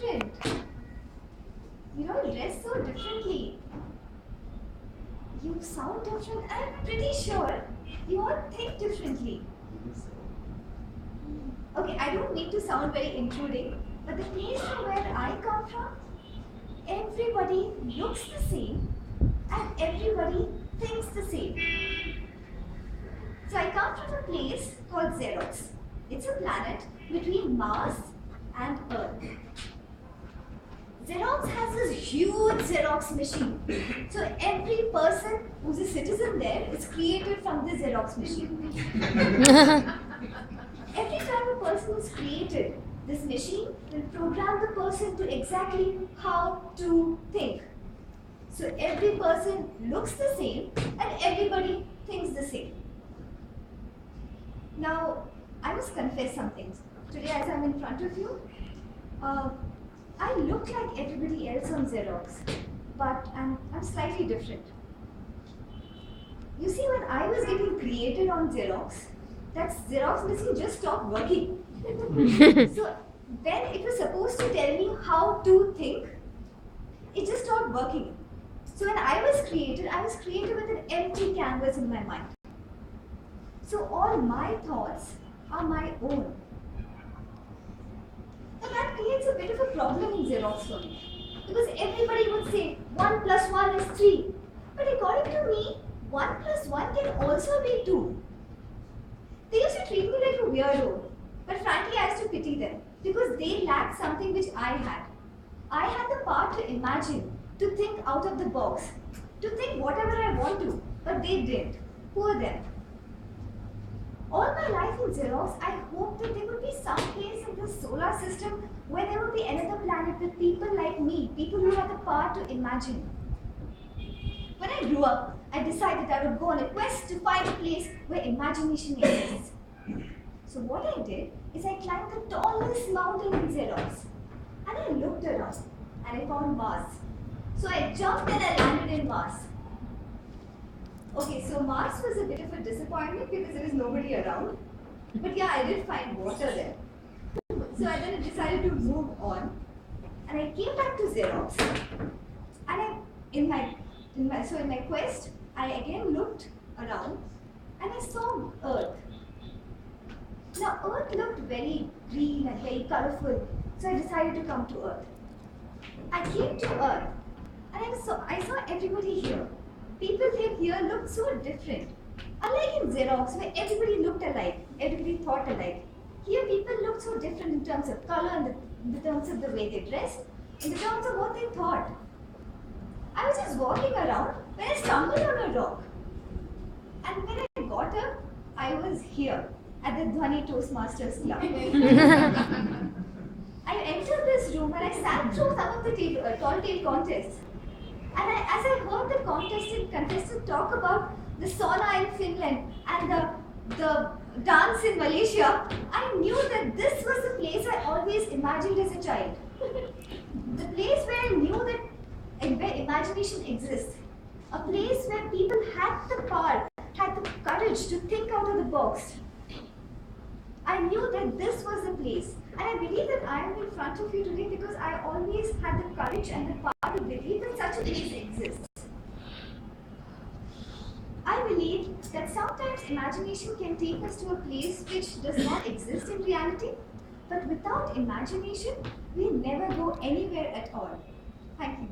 different. You all dress so differently. You sound different. I'm pretty sure you all think differently. Okay, I don't need to sound very intruding, but the place from where I come from, everybody looks the same and everybody thinks the same. So I come from a place called Xerox. It's a planet between Mars and Earth. Xerox has this huge Xerox machine. So every person who's a citizen there is created from the Xerox machine. Every time a person is created, this machine will program the person to exactly how to think. So every person looks the same and everybody thinks the same. Now, I must confess something. Today as I'm in front of you, I look like everybody else on Xerox, but I'm slightly different. You see, when I was getting created on Xerox, that Xerox machine just stopped working. So when it was supposed to tell me how to think, it just stopped working. So when I was created with an empty canvas in my mind. So all my thoughts are my own. Now that creates a bit of a problem in Xerox for me. Because everybody would say 1 plus 1 is 3. But according to me, 1 plus 1 can also be 2. They used to treat me like a weirdo. But frankly, I used to pity them. Because they lacked something which I had. I had the power to imagine, to think out of the box, to think whatever I want to. But they didn't. Poor them. All my life in Xerox, I hoped that there would be some place in the solar system where there would be another planet with people like me, people who have the power to imagine. When I grew up, I decided I would go on a quest to find a place where imagination exists. So what I did is I climbed the tallest mountain in Xerox and I looked around and I found Mars. So I jumped and I landed in Mars. Okay, so Mars was a bit of a disappointment because there was nobody around. But yeah, I did find water there. So I then decided to move on. And I came back to Xerox. And in my quest, I again looked around and I saw Earth. Now Earth looked very green and very colorful. So I decided to come to Earth. I came to Earth and I saw everybody here. People here looked so different. Unlike in Xerox, where everybody looked alike, everybody thought alike. Here people looked so different in terms of color, in the terms of the way they dressed, in the terms of what they thought. I was just walking around when I stumbled on a rock. And when I got up, I was here at the Dhwani Toastmasters Club. I entered this room and I sat through some of the tall tale contests. And as I heard the contestant talk about the sauna in Finland and the dance in Malaysia, I knew that this was the place I always imagined as a child. The place where I knew that where imagination exists. A place where people had the power, had the courage to think out of the box. I knew that this was the place. And I believe that I am in front of you today because I always had the courage and the power to believe that such a place exists. I believe that sometimes imagination can take us to a place which does not exist in reality, but without imagination, we never go anywhere at all. Thank you.